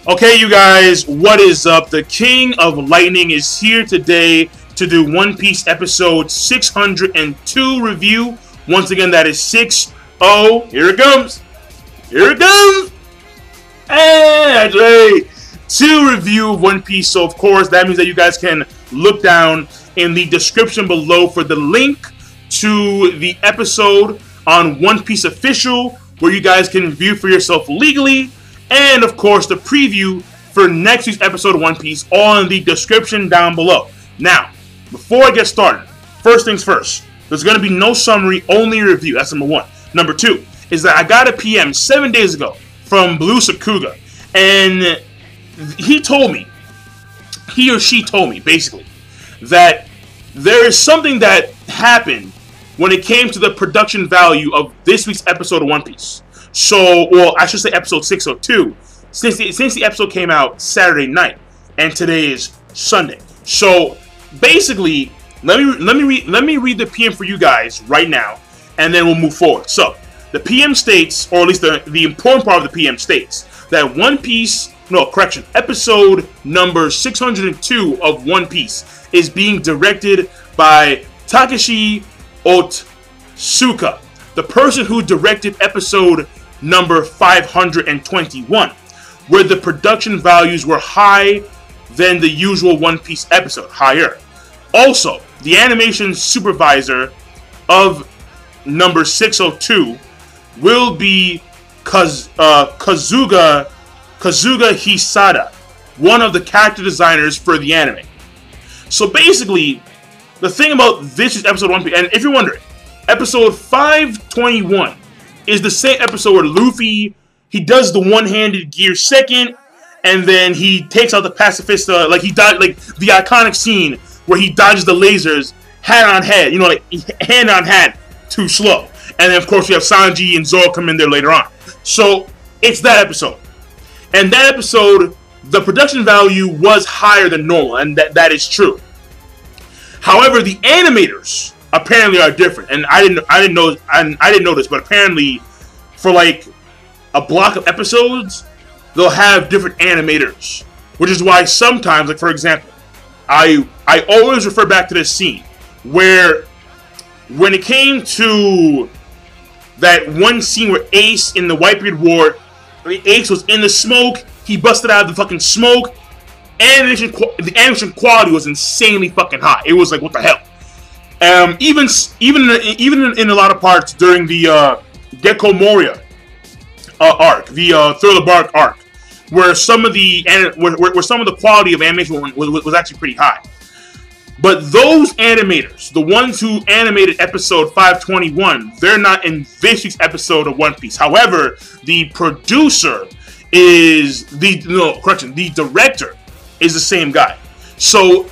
Okay, you guys, what is up? The King of Lightning is here today to do One Piece episode 602 review. Once again, that is 6-0. Here it comes. Here it comes. Hey, that's right. To review One Piece. So, of course, that means that you guys can look down in the description below for the link to the episode on One Piece Official, where you guys can view for yourself legally. And, of course, the preview for next week's episode of One Piece, all in the description down below. Now, before I get started, first things first, there's going to be no summary, only review. That's number one. Number two is that I got a PM 7 days ago from Blue Sakuga, and he told me, he or she told me, basically, that there is something that happened when it came to the production value of this week's episode of One Piece. So, well, I should say episode 602, since the episode came out Saturday night, and today is Sunday. So, basically, let me read the PM for you guys right now, and then we'll move forward. So, the PM states, or at least the important part of the PM states, that One Piece, episode number 602 of One Piece is being directed by Takeshi Otsuka, the person who directed episode number 521, where the production values were high than the usual One Piece episode, higher. Also, the animation supervisor of number 602 will be Kazuga Hisada, one of the character designers for the anime. So basically, the thing about this is episode 1, and if you're wondering, episode 521 is the same episode where Luffy, he does the one-handed gear second, and then he takes out the pacifista, like he died, like the iconic scene where he dodges the lasers hand on head, like hand on hand, too slow. And then of course we have Sanji and Zoro come in there later on. So it's that episode. And that episode, the production value was higher than normal, and that is true. However, the animators apparently are different, and I didn't know this, but apparently for like a block of episodes, they'll have different animators, which is why sometimes, like for example, I always refer back to this scene where when it came to that one scene where Ace in the Whitebeard War, Ace was in the smoke, he busted out of the fucking smoke, the animation quality was insanely fucking high. It was like, what the hell? Even in a lot of parts during the Gecko Moria arc, the Thriller Bark arc, where some of the quality of animation was actually pretty high. But those animators, the ones who animated episode 521, they're not in this week's episode of One Piece. However, the producer is the director is the same guy. So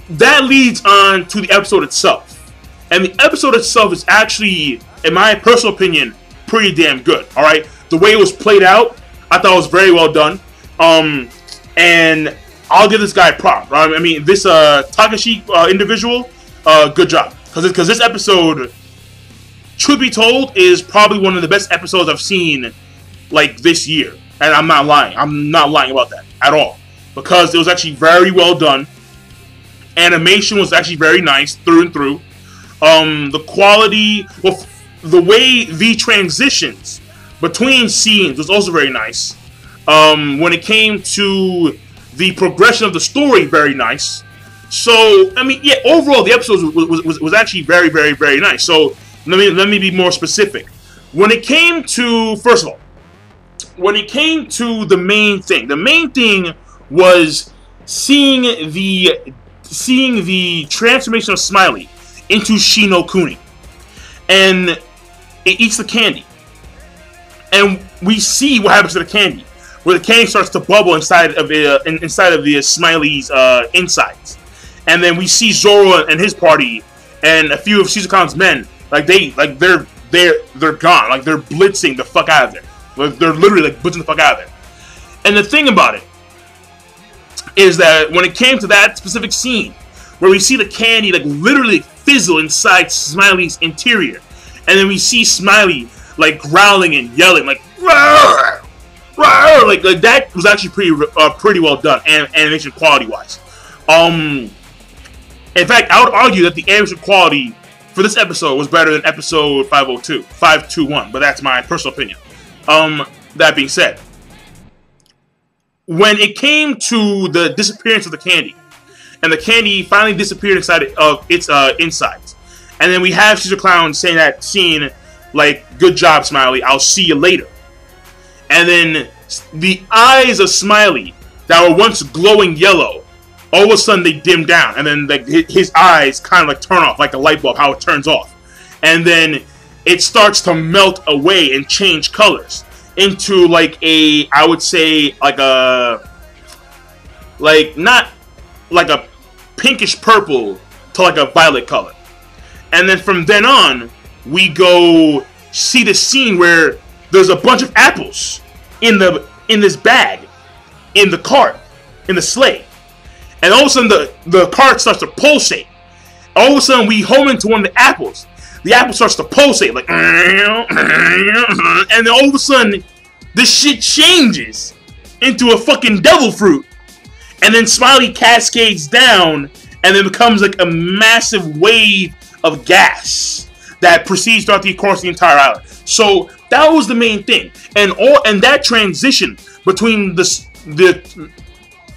that leads on to the episode itself. And the episode itself is actually, in my personal opinion, pretty damn good. Alright? The way it was played out, I thought it was very well done. And I'll give this guy a prop. Right? I mean, this Takashi individual, good job. Because this episode, truth be told, is probably one of the best episodes I've seen like this year. And I'm not lying. I'm not lying about that at all. Because it was actually very well done. Animation was actually very nice through and through. The quality, well, the way the transitions between scenes was also very nice. When it came to the progression of the story, very nice. So, I mean, yeah, overall the episode was actually very, very, very nice. So, let me be more specific. When it came to, first of all, when it came to the main thing was seeing the transformation of Smiley into Shinokuni, and it eats the candy, and we see what happens to the candy, where the candy starts to bubble inside of the Smiley's insides, and then we see Zoro and his party and a few of Shizuka's men, they're gone, like they're blitzing the fuck out of there. Like, they're literally like blitzing the fuck out of there. And the thing about it is that when it came to that specific scene, where we see the candy like literally fizzle inside Smiley's interior, and then we see Smiley like growling and yelling like "Roar! like that was actually pretty well done, animation quality wise. In fact, I would argue that the animation quality for this episode was better than episode 521, but that's my personal opinion. That being said, when it came to the disappearance of the candy, and the candy finally disappeared inside of its insides, and then we have Caesar Clown saying that scene, like, "Good job, Smiley, I'll see you later." And then the eyes of Smiley that were once glowing yellow, all of a sudden they dim down, and then like his eyes kind of like turn off, like a light bulb, how it turns off. And then it starts to melt away and change colors into like a, I would say, like a, like not like a pinkish purple to like a violet color. And then from then on, we go see the scene where there's a bunch of apples in this bag, in the cart, in the sleigh. And all of a sudden the cart starts to pulsate. All of a sudden we home into one of the apples. The apple starts to pulsate, like, and then all of a sudden this shit changes into a fucking devil fruit. And then Smiley cascades down and then becomes like a massive wave of gas that proceeds throughout the course of the entire island. So that was the main thing, and that transition between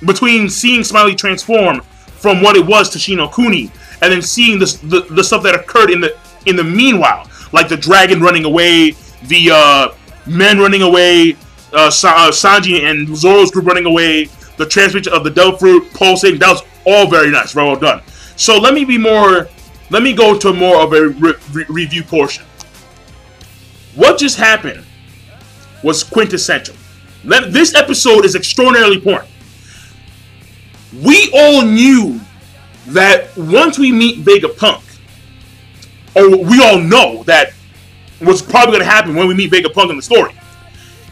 between seeing Smiley transform from what it was to Shinokuni, and then seeing the stuff that occurred in the meanwhile, like the dragon running away, the men running away, Sanji and Zoro's group running away, the transmission of the devil fruit pulsating. That was all very nice, very well done. So let me go to more of a review portion. What just happened was quintessential. This episode is extraordinarily important. We all knew that once we meet Vegapunk, or we all know that what's probably going to happen when we meet Vegapunk in the story,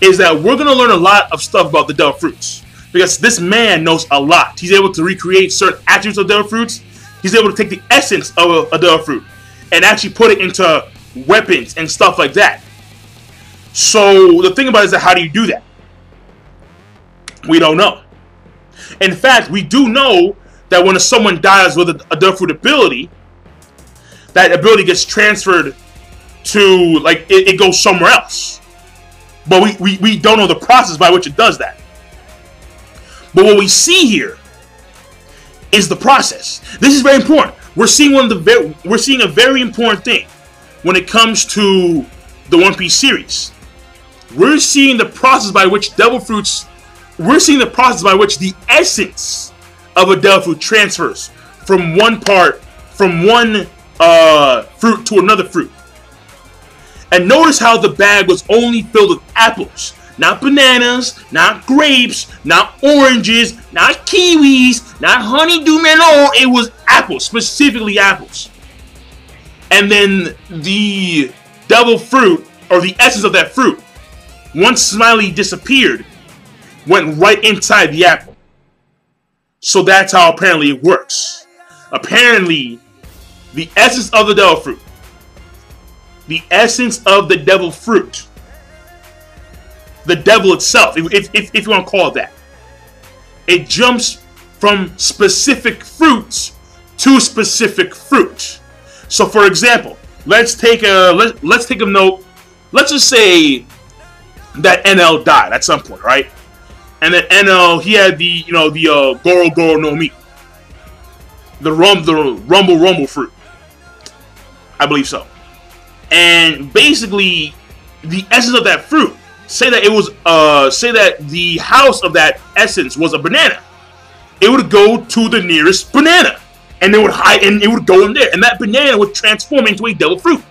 is that we're going to learn a lot of stuff about the devil fruits. Because this man knows a lot. He's able to recreate certain attributes of devil fruits. He's able to take the essence of a devil fruit and actually put it into weapons and stuff like that. So the thing about it is that how do you do that? We don't know. In fact, we do know that when someone dies with a devil fruit ability, that ability gets transferred to, like, it goes somewhere else. But we don't know the process by which it does that. But what we see here is the process. This is very important. We're seeing a very important thing when it comes to the One Piece series. We're seeing the process by which devil fruits. We're seeing the process by which the essence of a devil fruit transfers from one fruit to another fruit. And notice how the bag was only filled with apples. Not bananas, not grapes, not oranges, not kiwis, not honeydew melon. It was apples, specifically apples. And then the devil fruit, or the essence of that fruit, once Smiley disappeared, went right inside the apple. So that's how apparently it works. Apparently, the essence of the devil fruit, the devil itself, if you want to call it that, it jumps from specific fruits to specific fruit. So, for example, let's take a note. Let's just say that NL died at some point, right? And then NL, he had the Goro Goro no Mi, the Rumble fruit, I believe so. And basically, the essence of that fruit, say that the house of that essence was a banana, it would go to the nearest banana, and it would hide, and it would go in there, and that banana would transform into a devil fruit.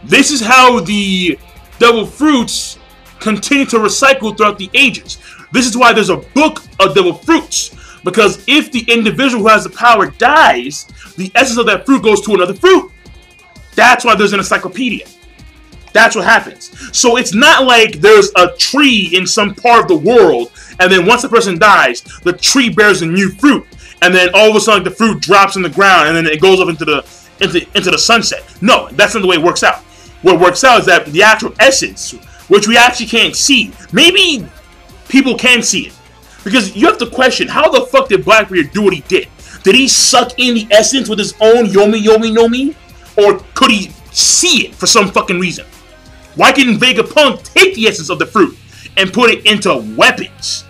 This is how the devil fruits continue to recycle throughout the ages. This is why there's a book of devil fruits, because if the individual who has the power dies, the essence of that fruit goes to another fruit. That's why there's an encyclopedia. That's what happens. So it's not like there's a tree in some part of the world, and then once the person dies, the tree bears a new fruit, and then all of a sudden the fruit drops in the ground, and then it goes up into the sunset. No, that's not the way it works out. What works out is that the actual essence, which we actually can't see, maybe people can see it. Because you have to question, how the fuck did Blackbeard do what he did? Did he suck in the essence with his own yomi yomi nomi? Or could he see it for some fucking reason? Why couldn't Vegapunk take the essence of the fruit and put it into weapons?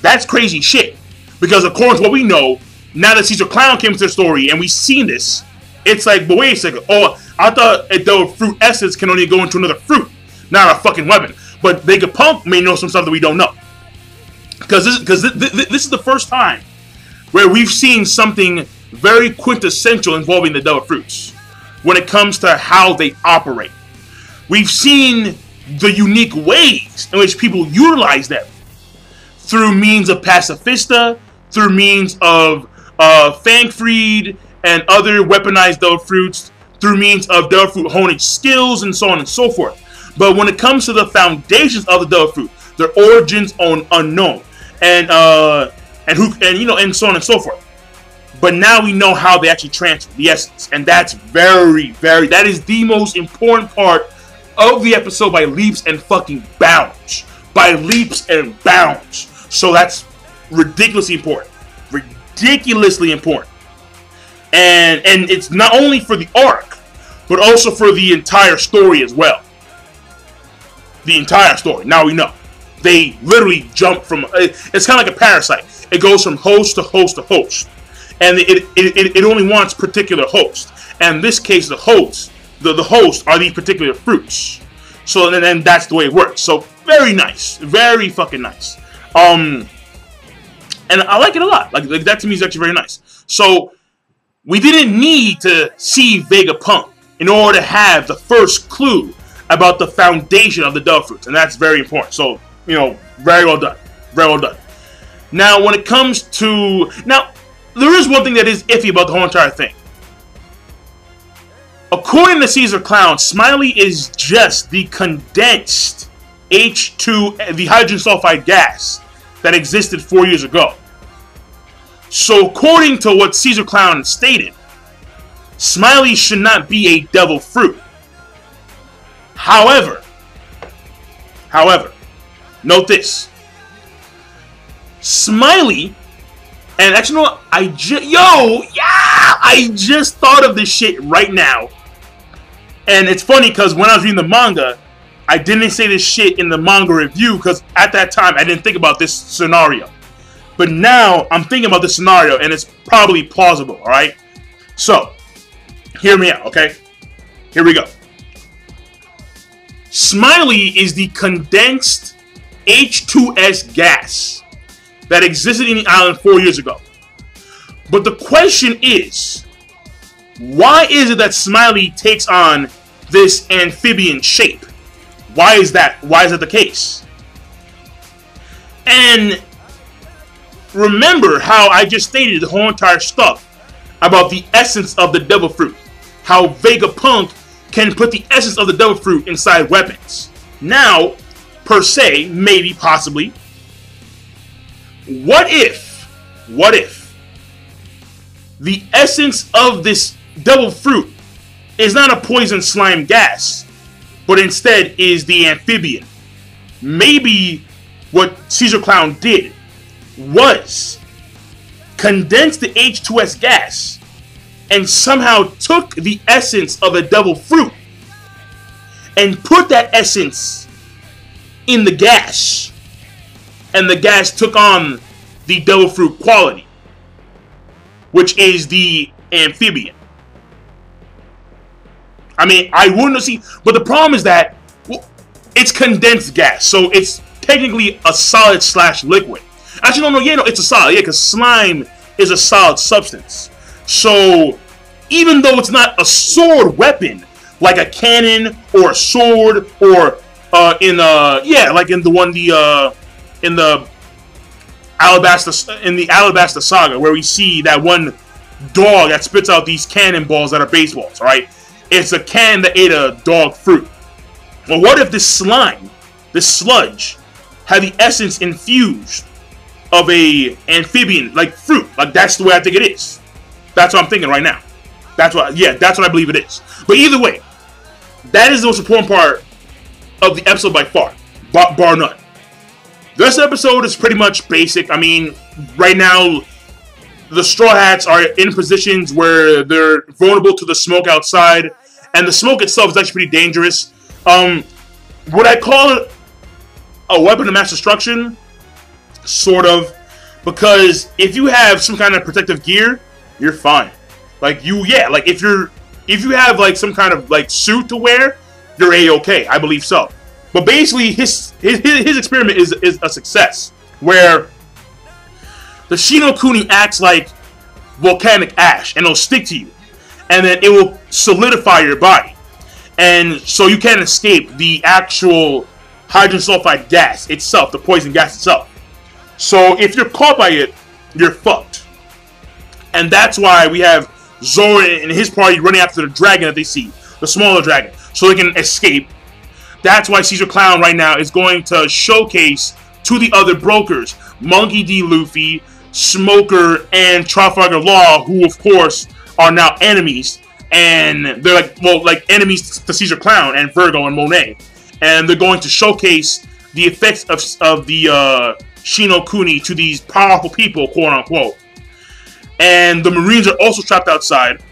That's crazy shit. Because according to what we know, now that Caesar Clown came into the story and we've seen this, it's like, but wait a second. Oh, I thought the fruit essence can only go into another fruit, not a fucking weapon. But Vegapunk may know some stuff that we don't know. Because this is the first time where we've seen something very quintessential involving the devil fruits when it comes to how they operate. We've seen the unique ways in which people utilize them through means of pacifista, through means of Fangfried and other weaponized devil fruits, through means of devil fruit honing skills and so on and so forth. But when it comes to the foundations of the devil fruit, their origins are unknown, and so on and so forth. But now we know how they actually transfer the essence, and that's that is the most important part of the episode by leaps and fucking bounds. By leaps and bounds. So that's ridiculously important. Ridiculously important. And it's not only for the arc, but also for the entire story as well. The entire story. Now we know. They literally jump from... It's kind of like a parasite. It goes from host to host to host. And it only wants particular hosts. And in this case, the hosts are these particular fruits. So then that's the way it works. So very nice. Very fucking nice. And I like it a lot. Like that to me is actually very nice. So we didn't need to see Vegapunk in order to have the first clue about the foundation of the devil fruits. And that's very important. So, you know, very well done. Very well done. Now, when it comes to... Now, there is one thing that is iffy about the whole entire thing. According to Caesar Clown, Smiley is just the condensed H2, the hydrogen sulfide gas that existed 4 years ago. So according to what Caesar Clown stated, Smiley should not be a devil fruit. However, note this. Smiley, and actually, you know what? I just thought of this shit right now. And it's funny because when I was reading the manga, I didn't say this shit in the manga review because at that time I didn't think about this scenario. But now I'm thinking about this scenario and it's probably plausible, alright? So, hear me out, okay? Here we go. Smiley is the condensed H2S gas that existed in the island 4 years ago. But the question is, why is it that Smiley takes on this amphibian shape? Why is that? Why is that the case? And remember how I just stated the whole entire stuff about the essence of the devil fruit. How Vegapunk can put the essence of the devil fruit inside weapons. Now, per se, maybe, possibly, what if the essence of this devil fruit is not a poison slime gas, but instead is the amphibian? Maybe what Caesar Clown did was condense the H2S gas and somehow took the essence of a devil fruit and put that essence in the gas, and the gas took on the devil fruit quality, which is the amphibian. I mean, I wouldn't see, but the problem is that, well, it's condensed gas, so it's technically a solid / liquid. Actually, no, it's a solid, because slime is a solid substance. So, even though it's not a sword weapon, like a cannon or a sword, or like in the Alabasta Saga, where we see that one dog that spits out these cannonballs that are baseballs, alright? It's a can that ate a dog fruit. Well, what if this slime, this sludge, had the essence infused of a amphibian, like fruit? Like, that's the way I think it is. That's what I'm thinking right now. That's what I believe it is. But either way, that is the most important part of the episode by far, bar none. This episode is pretty much basic. I mean, right now, the Straw Hats are in positions where they're vulnerable to the smoke outside, and the smoke itself is actually pretty dangerous. Would I call it a weapon of mass destruction? Sort of. Because if you have some kind of protective gear, you're fine. Like, like, if you have, like, some kind of, like, suit to wear, you're A-okay. I believe so. But basically, his experiment is a success, where the Shinokuni acts like volcanic ash, and it'll stick to you, and then it will solidify your body, and so you can't escape the actual hydrogen sulfide gas itself, the poison gas itself. So if you're caught by it, you're fucked. And that's why we have Zoro and his party running after the dragon that they see, the smaller dragon, so they can escape. That's why Caesar Clown right now is going to showcase to the other brokers, Monkey D. Luffy, Smoker, and Trafalgar Law, who of course are now enemies, and they're like, well, like enemies to Caesar Clown and Virgo and Monet, and they're going to showcase the effects of the Shinokuni to these powerful people, quote unquote. And the Marines are also trapped outside.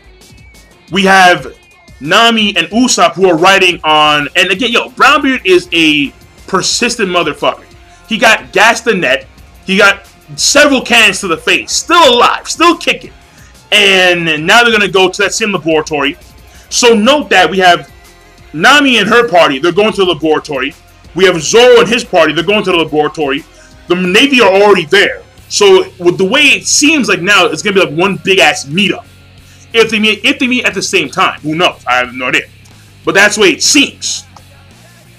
We have Nami and Usopp who are riding on, and again, yo, Brownbeard is a persistent motherfucker. He got gassed the net, he got several cannons to the face, still alive, still kicking. And now they're gonna go to that same laboratory. So note that we have Nami and her party, they're going to the laboratory. We have Zoro and his party, they're going to the laboratory. The Navy are already there. So with the way it seems like now, it's gonna be like one big ass meetup. If they meet at the same time, who knows? I have no idea. But that's the way it seems.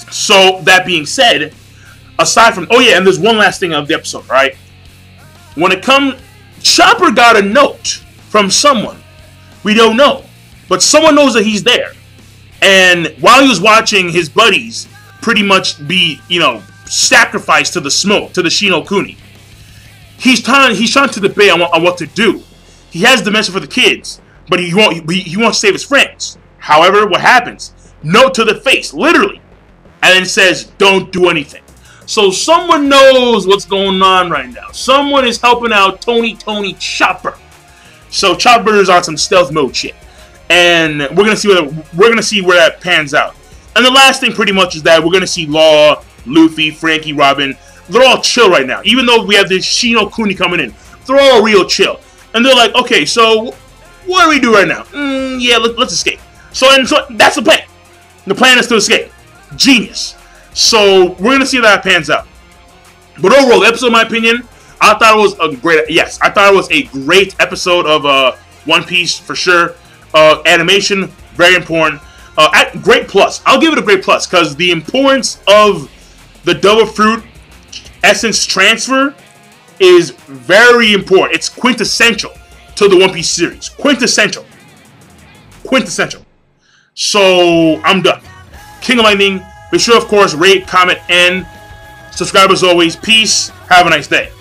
So that being said, aside from, oh yeah, and there's one last thing of the episode, right? When it comes, Chopper got a note from someone. We don't know, but someone knows that he's there. And while he was watching his buddies pretty much be, you know, sacrificed to the smoke, to the Shinokuni, he's trying to debate on what to do. He has the message for the kids, but he wants to save his friends. However, what happens? Note to the face, literally, and then it says, "Don't do anything." So someone knows what's going on right now. Someone is helping out Tony Chopper. So Chopper is on some stealth mode shit, and we're gonna see where that pans out. And the last thing, pretty much, is that we're gonna see Law, Luffy, Frankie, Robin. They're all chill right now, even though we have this Shinokuni coming in. They're all real chill, and they're like, okay, so what do we do right now? Yeah, let's escape. So that's the plan. The plan is to escape. Genius. So we're gonna see how that pans out. But overall, the episode, in my opinion, I thought it was a great. Yes, I thought it was a great episode of One Piece for sure. Animation, very important. Great plus. I'll give it a great plus because the importance of the Double Fruit Essence transfer is very important. It's quintessential to the One Piece series. Quintessential. So I'm done. King of Lightning. Be sure, of course, rate, comment, and subscribe as always. Peace. Have a nice day.